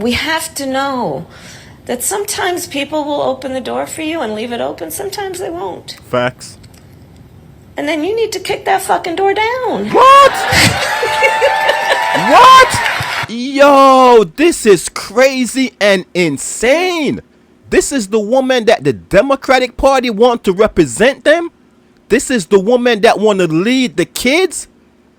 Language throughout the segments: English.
we have to know that sometimes people will open the door for you and leave it open. Sometimes they won't. Facts. And then you need to kick that fucking door down. What? What? Yo, this is crazy and insane. This is the woman that the Democratic Party want to represent them? This is the woman that want to lead the kids?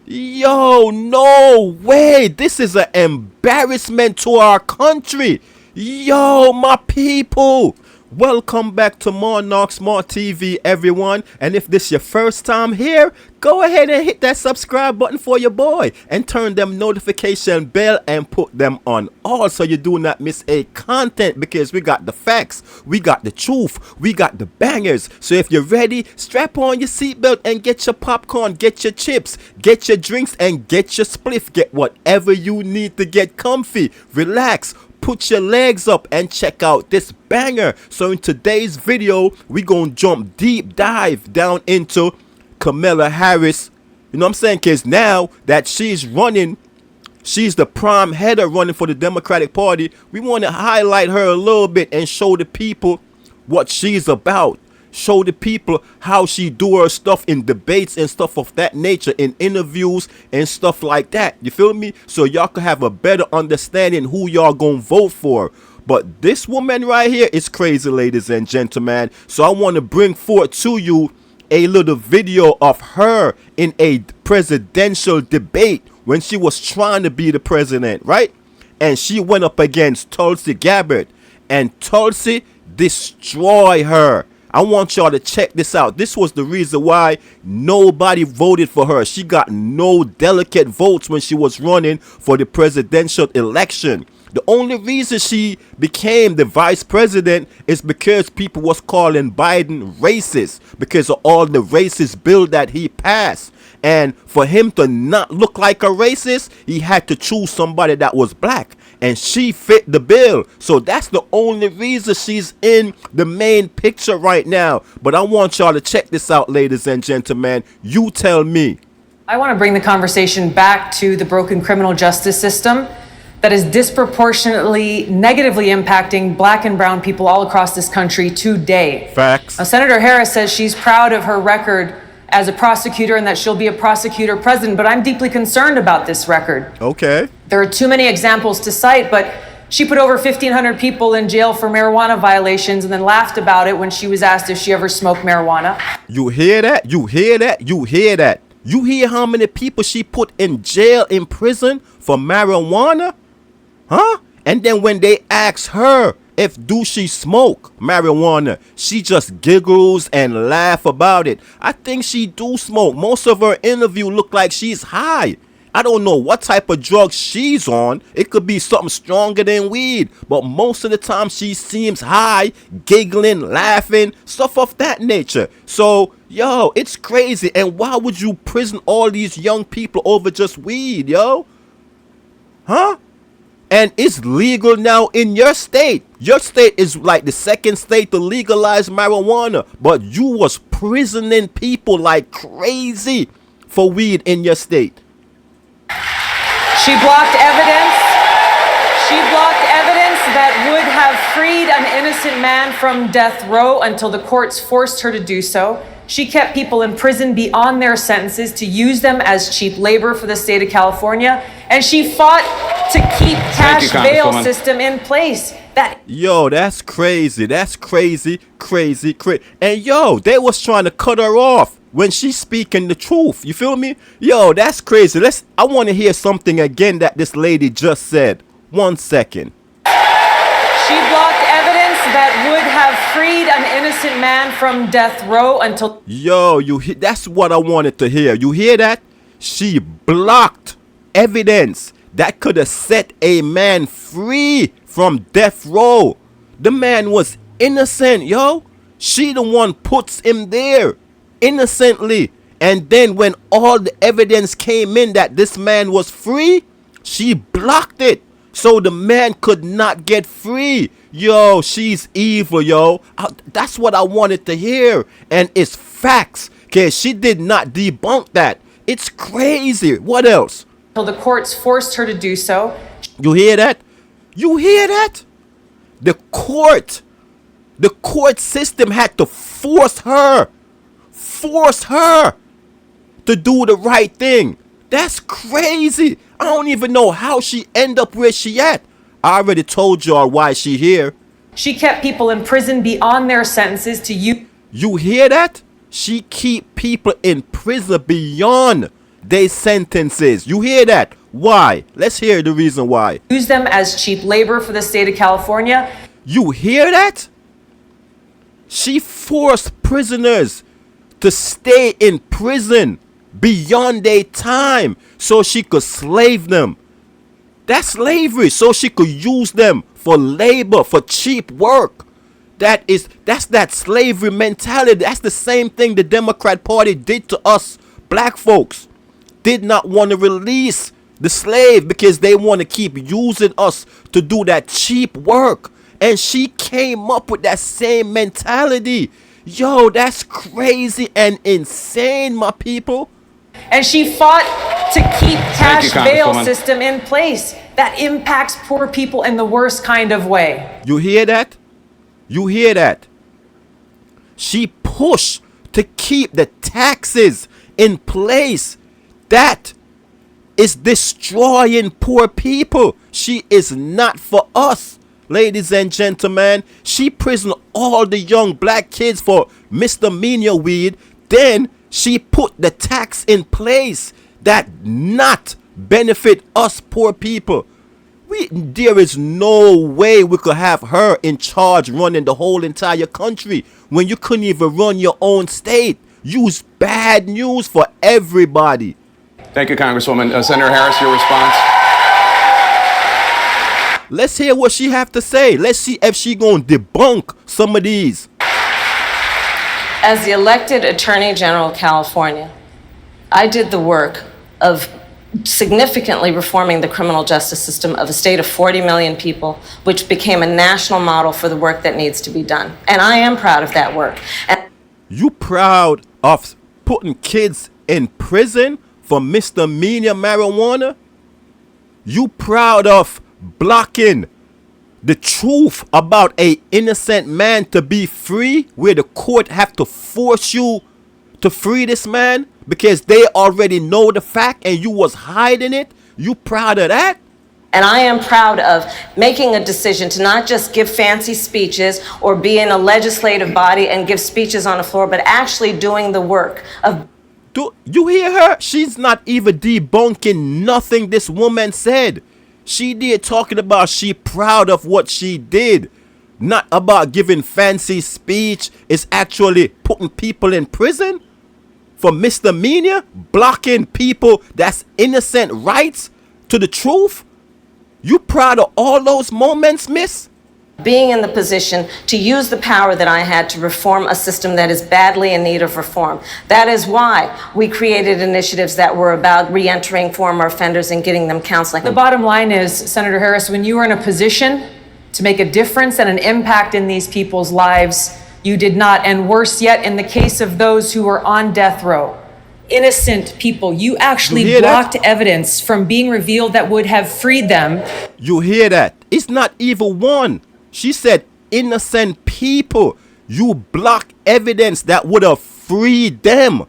Yo, no way. This is an embarrassment to our country. Yo, my people. Welcome back to Monarch Smart TV, everyone. And if this your first time here, go ahead and hit that subscribe button for your boy and turn them notification bell and put them on all so you do not miss a content, because we got the facts, we got the truth, we got the bangers. So if you're ready, strap on your seatbelt and get your popcorn, get your chips, get your drinks, and get your spliff. Get whatever you need to get comfy, relax, put your legs up and check out this banger. So in today's video, we gonna jump deep dive down into Kamala Harris. You know what I'm saying? Because now that she's running, she's the prime header running for the Democratic Party, we want to highlight her a little bit and show the people what she's about. Show the people how she do her stuff in debates and stuff of that nature, in interviews and stuff like that. You feel me? So y'all can have a better understanding who y'all gonna vote for. But this woman right here is crazy, ladies and gentlemen. So I want to bring forth to you a little video of her in a presidential debate when she was trying to be the president, right? And she went up against Tulsi Gabbard, and Tulsi destroyed her. I want y'all to check this out. This was the reason why nobody voted for her. She got no delicate votes when she was running for the presidential election. The only reason she became the vice president is because people was calling Biden racist because of all the racist bill that he passed. And for him to not look like a racist, he had to choose somebody that was black. And she fit the bill. So that's the only reason she's in the main picture right now. But I want y'all to check this out, ladies and gentlemen. You tell me. I want to bring the conversation back to the broken criminal justice system that is disproportionately negatively impacting black and brown people all across this country today. Facts. Now, Senator Harris says she's proud of her record as a prosecutor and that she'll be a prosecutor president, but I'm deeply concerned about this record. Okay. There are too many examples to cite, but she put over 1,500 people in jail for marijuana violations and then laughed about it when she was asked if she ever smoked marijuana. You hear that? You hear that? You hear that? You hear how many people she put in jail, in prison for marijuana? Huh? And then when they ask her if do she smoke marijuana, she just giggles and laugh about it. I think she do smoke. Most of her interview look like she's high. I don't know what type of drug she's on. It could be something stronger than weed, but most of the time she seems high, giggling, laughing, stuff of that nature. So, yo, it's crazy. And why would you prison all these young people over just weed, yo? Huh? And it's legal now in your state. Your state is like the second state to legalize marijuana. But you was prisoning people like crazy for weed in your state. She blocked evidence. She blocked evidence that would have freed an innocent man from death row until the courts forced her to do so. She kept people in prison beyond their sentences to use them as cheap labor for the state of California. And she fought to keep cash bail system in place. Yo, that's crazy. That's crazy. And yo, they was trying to cut her off when she's speaking the truth. You feel me? Yo, that's crazy. I want to hear something again that this lady just said. 1 second. She blocked evidence that would have freed an innocent man from death row until... Yo, that's what I wanted to hear. You hear that? She blocked evidence that could have set a man free from death row. The man was innocent, yo. She the one puts him there innocently. And then when all the evidence came in that this man was free, she blocked it. So the man could not get free. Yo, she's evil, yo. That's what I wanted to hear. And it's facts. Because she did not debunk that. It's crazy. What else? Until the courts forced her to do so. You hear that? You hear that? The court system had to force her to do the right thing. That's crazy. I don't even know how she end up where she at. I already told y'all why she here. She kept people in prison beyond their sentences to use. You hear that? She keep people in prison beyond their sentences. You hear that? Why? Let's hear the reason why. Use them as cheap labor for the state of California. You hear that? She forced prisoners to stay in prison beyond their time so she could slave them. That's slavery. So she could use them for labor, for cheap work. That's that slavery mentality. That's the same thing the Democrat Party did to us black folks. Did not want to release the slave because they want to keep using us to do that cheap work. And she came up with that same mentality. Yo, that's crazy and insane, my people. And she fought to keep cash bail Congresswoman. system in place that impacts poor people in the worst kind of way. You hear that? You hear that? She pushed to keep the taxes in place. That is destroying poor people. She is not for us, ladies and gentlemen. She prisoned all the young black kids for misdemeanor weed. Then she put the tax in place that not benefit us poor people. There is no way we could have her in charge running the whole entire country when you couldn't even run your own state. Use bad news for everybody. Thank you, Congresswoman. Senator Harris, your response. Let's hear what she have to say. Let's see if she gonna debunk some of these. As the elected Attorney General of California, I did the work of significantly reforming the criminal justice system of a state of 40 million people, which became a national model for the work that needs to be done. And I am proud of that work. And You proud of putting kids in prison for misdemeanor marijuana? You proud of blocking the truth about a innocent man to be free, where the court have to force you to free this man because they already know the fact and you was hiding it? You proud of that? And I am proud of making a decision to not just give fancy speeches or be in a legislative body and give speeches on the floor, but actually doing the work of. Do you hear her? She's not even debunking nothing this woman said. She did talking about she proud of what she did. Not about giving fancy speech. It's actually putting people in prison for misdemeanor, blocking people that's innocent rights to the truth. You proud of all those moments, miss? Being in the position to use the power that I had to reform a system that is badly in need of reform. That is why we created initiatives that were about reentering former offenders and getting them counseling. The bottom line is, Senator Harris, when you are in a position to make a difference and an impact in these people's lives, you did not. And worse yet, in the case of those who were on death row, innocent people, you actually You hear that? blocked evidence from being revealed that would have freed them. You hear that? It's not even one. She said innocent people. You block evidence that would have freed them.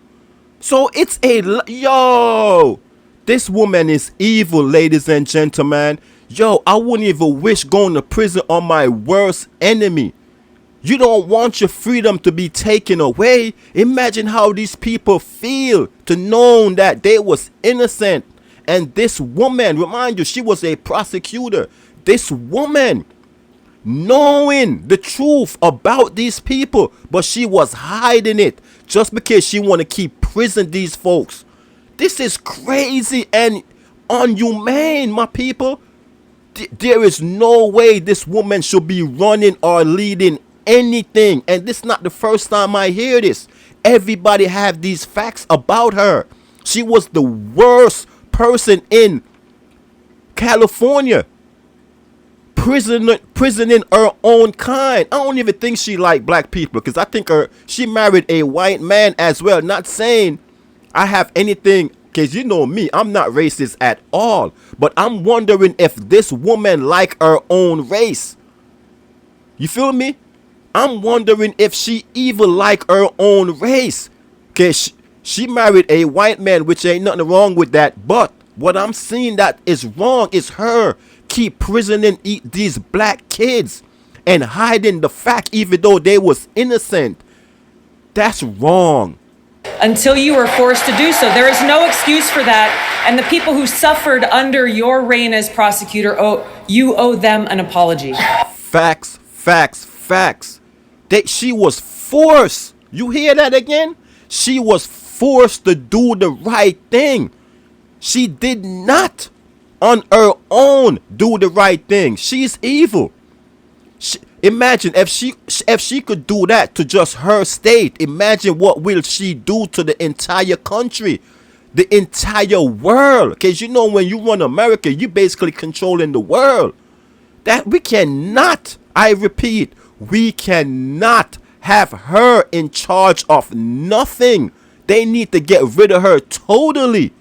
So it's yo. This woman is evil, ladies and gentlemen. Yo, I wouldn't even wish going to prison on my worst enemy. You don't want your freedom to be taken away. Imagine how these people feel to know that they was innocent. And this woman, remind you, she was a prosecutor. This woman, knowing the truth about these people, but she was hiding it just because she want to keep prison these folks. This is crazy and inhumane, my people. There is no way this woman should be running or leading anything. And this is not the first time I hear this. Everybody have these facts about her. She was the worst person in California, prisoning her own kind. I don't even think she liked black people, because I think she married a white man as well. Not saying I have anything Because you know me, I'm not racist at all. But I'm wondering if this woman like her own race. You feel me? I'm wondering if she even like her own race. Because she married a white man, which ain't nothing wrong with that. But what I'm seeing that is wrong is her keep prisoning these black kids and hiding the fact even though they was innocent. That's wrong. Until you were forced to do so. There is no excuse for that. And the people who suffered under your reign as prosecutor, you owe them an apology. Facts, facts, facts. She was forced. You hear that again? She was forced to do the right thing. She did not on her own do the right thing. She's evil. Imagine if she could do that to just her state. Imagine what will she do to the entire country, the entire world. Because you know when you run America, you basically controlling the world. That we cannot, I repeat, we cannot have her in charge of nothing. They need to get rid of her totally.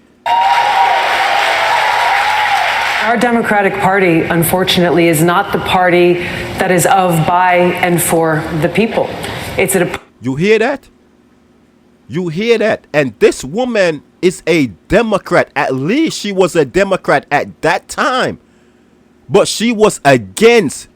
Our Democratic Party, unfortunately, is not the party that is of, by, and for the people. It's a... You hear that? You hear that? And this woman is a Democrat. At least she was a Democrat at that time. But she was against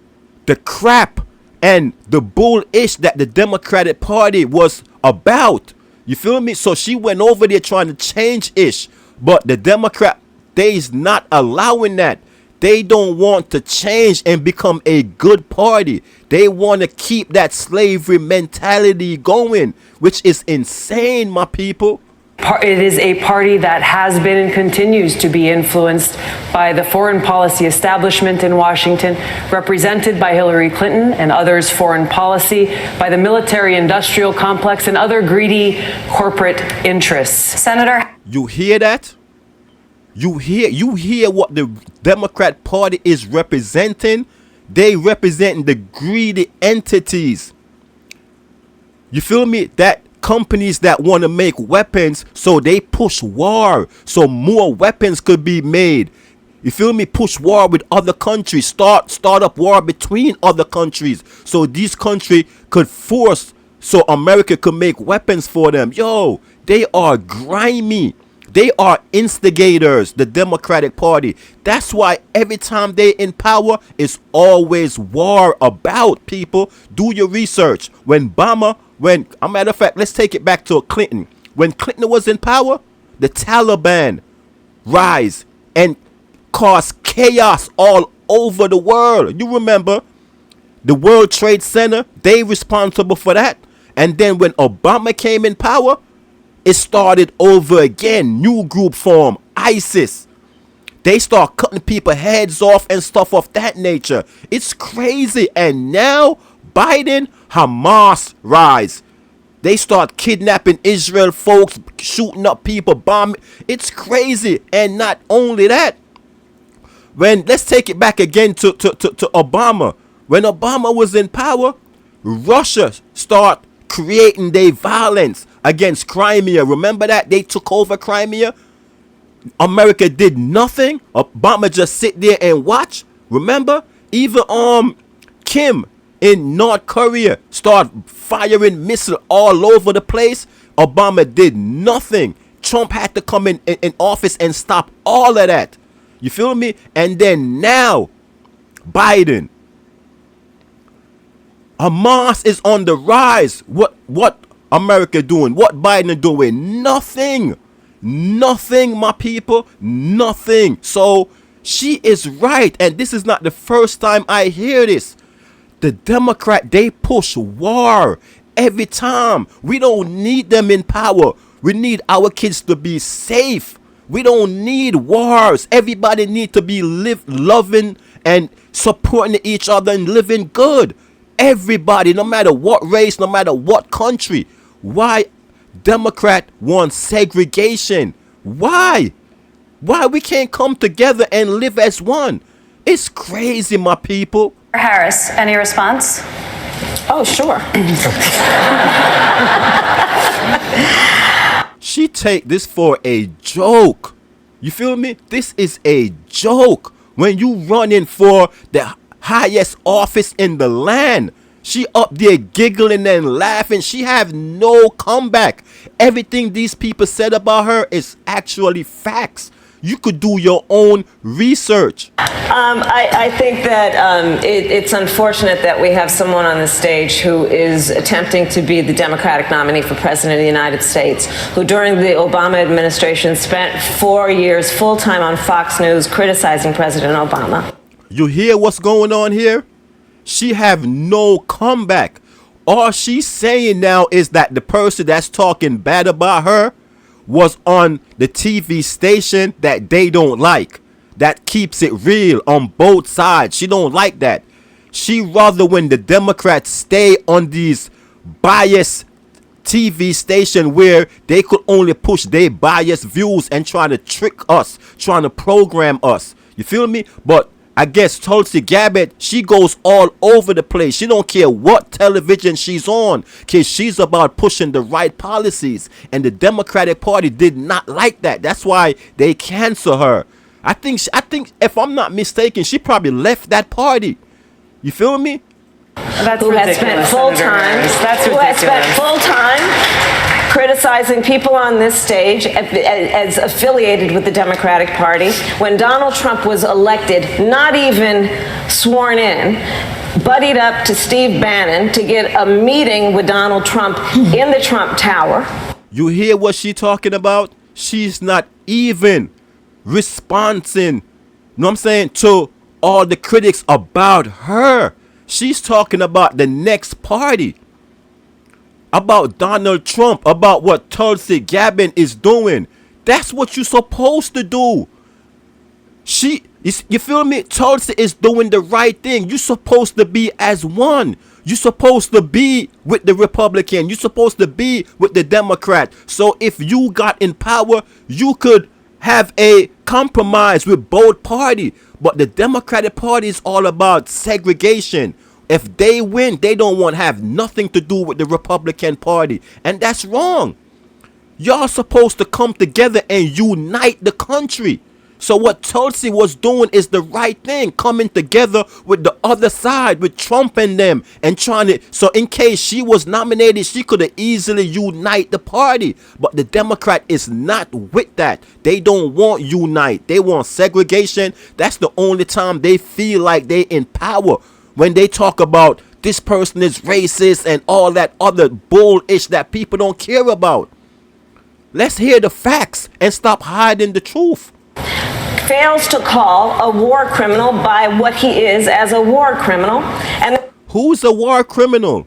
the crap and the bullish that the Democratic Party was about. You feel me? So she went over there trying to change ish. But the Democrat, they's not allowing that. They don't want to change and become a good party. They want to keep that slavery mentality going, which is insane, my people. It is a party that has been and continues to be influenced by the foreign policy establishment in Washington, represented by Hillary Clinton and others' foreign policy, by the military-industrial complex and other greedy corporate interests. Senator, you hear that? You hear what the Democrat Party is representing? They represent the greedy entities. You feel me? That companies that want to make weapons, so they push war, so more weapons could be made. You feel me? Push war with other countries, start up war between other countries, so these countries could force, so America could make weapons for them. Yo, they are grimy. They are instigators, the Democratic Party. That's why every time they're in power, it's always war about, people. Do your research. When a matter of fact, let's take it back to Clinton. When Clinton was in power, the Taliban rise and cause chaos all over the world. You remember the World Trade Center, they responsible for that. And then when Obama came in power, it started over again. New group form, ISIS. They start cutting people heads off and stuff of that nature. It's crazy. And now Biden, Hamas rise. They start kidnapping Israel folks, shooting up people, bombing. It's crazy. And not only that, let's take it back again to Obama. When Obama was in power, Russia start creating their violence against Crimea. Remember that? They took over Crimea. America did nothing. Obama just sit there and watch. Remember? Even Kim in North Korea start firing missiles all over the place. Obama did nothing. Trump had to come in office and stop all of that. You feel me? And then now, Biden. Hamas is on the rise. What America doing? What Biden doing? Nothing. Nothing, my people. Nothing. So she is right. And this is not the first time I hear this. The Democrat, they push war every time. We don't need them in power. We need our kids to be safe. We don't need wars. Everybody need to be loving and supporting each other and living good. Everybody, no matter what race, no matter what country. Why Democrat want segregation? Why we can't come together and live as one? It's crazy, my people. Harris, any response? Oh, sure. she take this for a joke. You feel me? This is a joke. When you running for the highest office in the land, she up there giggling and laughing. She have no comeback. Everything these people said about her is actually facts. You could do your own research. I think that it's unfortunate that we have someone on the stage who is attempting to be the Democratic nominee for President of the United States, who during the Obama administration spent 4 years full-time on Fox News criticizing President Obama. You hear what's going on here? She have no comeback. All she's saying now is that the person that's talking bad about her was on the TV station that they don't like. That keeps it real on both sides. She don't like that. She rather when the Democrats stay on these biased TV station where they could only push their biased views and try to trick us, trying to program us. You feel me? But I guess Tulsi Gabbard, she goes all over the place. She don't care what television she's on, because she's about pushing the right policies. And the Democratic Party did not like that. That's why they cancel her. I think if I'm not mistaken, she probably left that party. You feel me? That's Who has ridiculous, spent Senator full-time, Harris. That's who has spent ridiculous. full-time criticizing people on this stage as affiliated with the Democratic Party. When Donald Trump was elected, not even sworn in, buddied up to Steve Bannon to get a meeting with Donald Trump in the Trump Tower. You hear what she talking about? She's not even responding, you know what I'm saying, to all the critics about her. She's talking about the next party, about Donald Trump, about what Tulsi Gabbard is doing. That's what you're supposed to do. You feel me? Tulsi is doing the right thing. You're supposed to be as one. You're supposed to be with the Republican. You're supposed to be with the Democrat. So if you got in power, you could have a compromise with both parties. But the Democratic Party is all about segregation. If they win, they don't want to have nothing to do with the Republican Party. And that's wrong. Y'all supposed to come together and unite the country. So what Tulsi was doing is the right thing, coming together with the other side, with Trump and them, and trying to, so in case she was nominated, she could have easily unite the party. But the Democrat is not with that. They don't want unite. They want segregation. That's the only time they feel like they in power. When they talk about this person is racist and all that other bullish that people don't care about. Let's hear the facts and stop hiding the truth. Fails to call a war criminal by what he is as a war criminal. And who's a war criminal?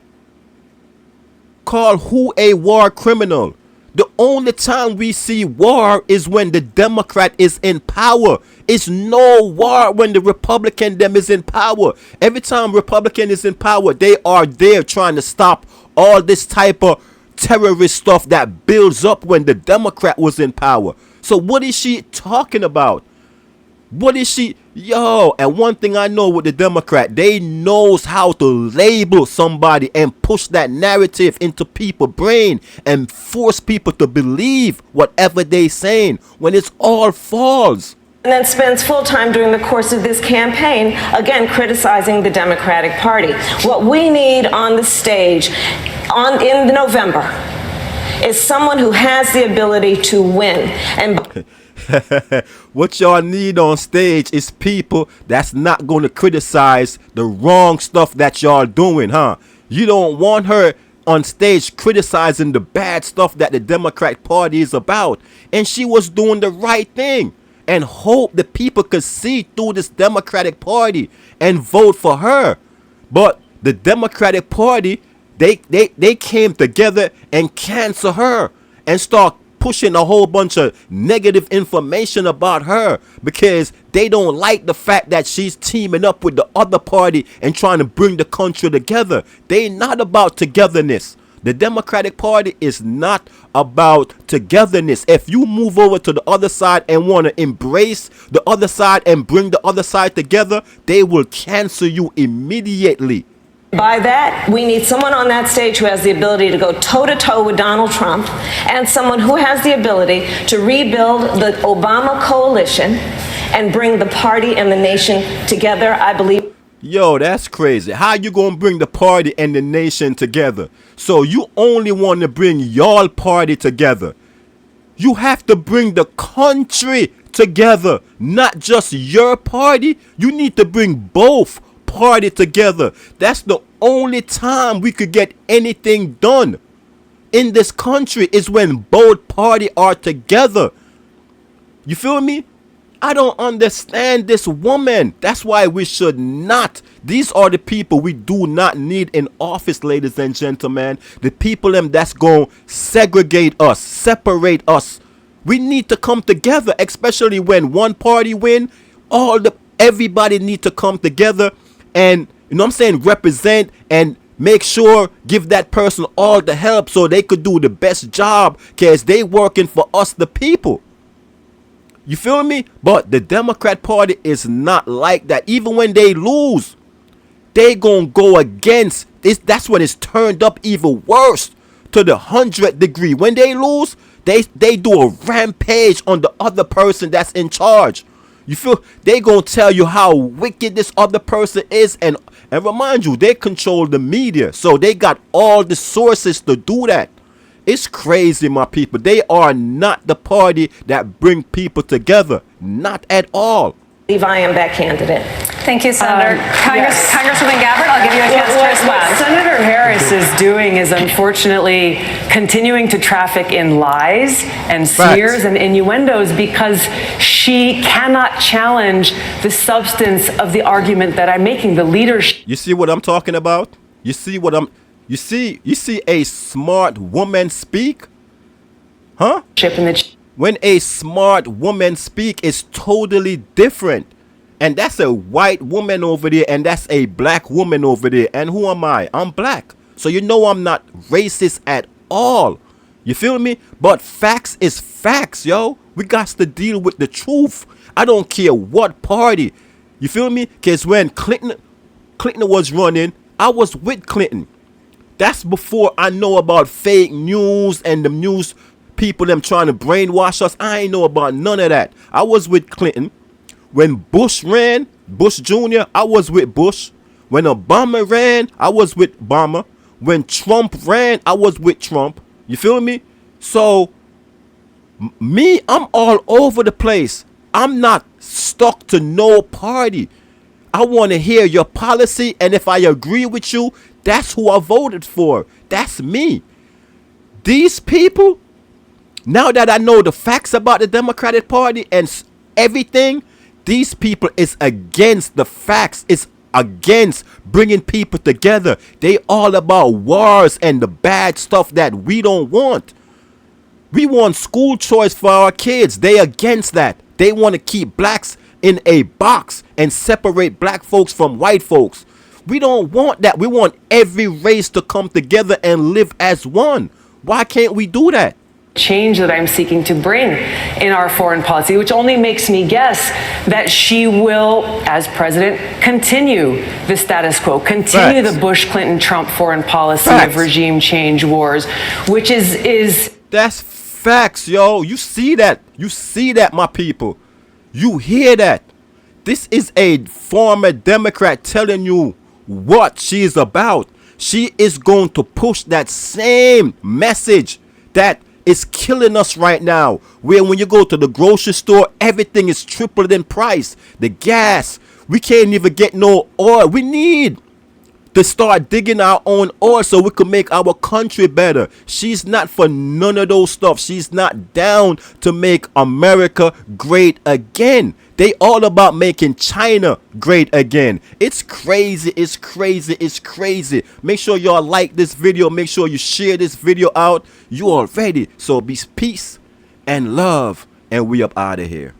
Call who a war criminal? The only time we see war is when the Democrat is in power. It's no war when the Republican them is in power. Every time Republican is in power, they are there trying to stop all this type of terrorist stuff that builds up when the Democrat was in power. So what is she talking about? What is she? Yo, and one thing I know with the Democrat, they knows how to label somebody and push that narrative into people's brain and force people to believe whatever they saying when it's all false. And then spends full time during the course of this campaign, again, criticizing the Democratic Party. What we need on the stage in November is someone who has the ability to win. And what y'all need on stage is people that's not going to criticize the wrong stuff that y'all doing, huh? You don't want her on stage criticizing the bad stuff that the Democratic Party is about. And she was doing the right thing. And hope the people could see through this Democratic Party and vote for her. But the Democratic Party, they came together and cancel her and start pushing a whole bunch of negative information about her because they don't like the fact that she's teaming up with the other party and trying to bring the country together. They're not about togetherness. The Democratic Party is not about togetherness. If you move over to the other side and want to embrace the other side and bring the other side together, they will cancel you immediately. By that, we need someone on that stage who has the ability to go toe-to-toe with Donald Trump and someone who has the ability to rebuild the Obama coalition and bring the party and the nation together, I believe. Yo, that's crazy. How you gonna bring the party and the nation together? So you only want to bring y'all party together. You have to bring the country together, not just your party. You need to bring both party together. That's the only time we could get anything done in this country, is when both party are together. You feel me? I don't understand this woman. That's why we should not. These are the people we do not need in office, ladies and gentlemen. The people them that's going to segregate us, separate us. We need to come together, especially when one party win. Everybody need to come together and, you know what I'm saying, represent and make sure, give that person all the help so they could do the best job, because they working for us, the people. You feel me? But the Democrat Party is not like that. Even when they lose, they gonna go against this. That's when it's turned up even worse, to the 100th degree. When they lose, they do a rampage on the other person that's in charge. You feel? They gonna tell you how wicked this other person is, and remind you, they control the media, so they got all the sources to do that. It's crazy, my people. They are not the party that bring people together, not at all. I am that candidate. Thank you, Senator. Yes. Congresswoman Gabbard, I'll give you a chance to respond. What Senator Harris is doing is unfortunately continuing to traffic in lies and smears and innuendos, because she cannot challenge the substance of the argument that I'm making. The leadership. You see what I'm talking about? You see a smart woman speak? Huh? When a smart woman speak, it's totally different. And that's a white woman over there, and that's a black woman over there. And who am I? I'm black. So you know I'm not racist at all. You feel me? But facts is facts, yo. We got to deal with the truth. I don't care what party. You feel me? Because when Clinton was running, I was with Clinton. That's before I know about fake news and the news people them trying to brainwash us. I ain't know about none of that. I was with Clinton. When Bush ran, Bush Jr., I was with Bush. When Obama ran, I was with Obama. When Trump ran, I was with Trump. You feel me? So, me, I'm all over the place. I'm not stuck to no party. I want to hear your policy, and if I agree with you, that's who I voted for. That's me. These people, now that I know the facts about the Democratic Party and everything, these people is against the facts. It's against bringing people together. They all about wars and the bad stuff that we don't want. We want school choice for our kids. They against that. They want to keep blacks in a box and separate black folks from white folks. We don't want that. We want every race to come together and live as one. Why can't we do that? Change that I'm seeking to bring in our foreign policy, which only makes me guess that she will, as president, continue the status quo, continue the Bush-Clinton-Trump foreign policy of regime change wars, which is... That's facts, yo. You see that. You see that, my people. You hear that. This is a former Democrat telling you what she's about. She is going to push that same message that is killing us right now, where when you go to the grocery store, everything is tripled in price. The gas, we can't even get no oil. We need to start digging our own oil so we can make our country better. She's not for none of those stuff. She's not down to make America great again. They all about making China great again. It's crazy. It's crazy. It's crazy. Make sure y'all like this video. Make sure you share this video out. You already. So be peace and love. And we up out of here.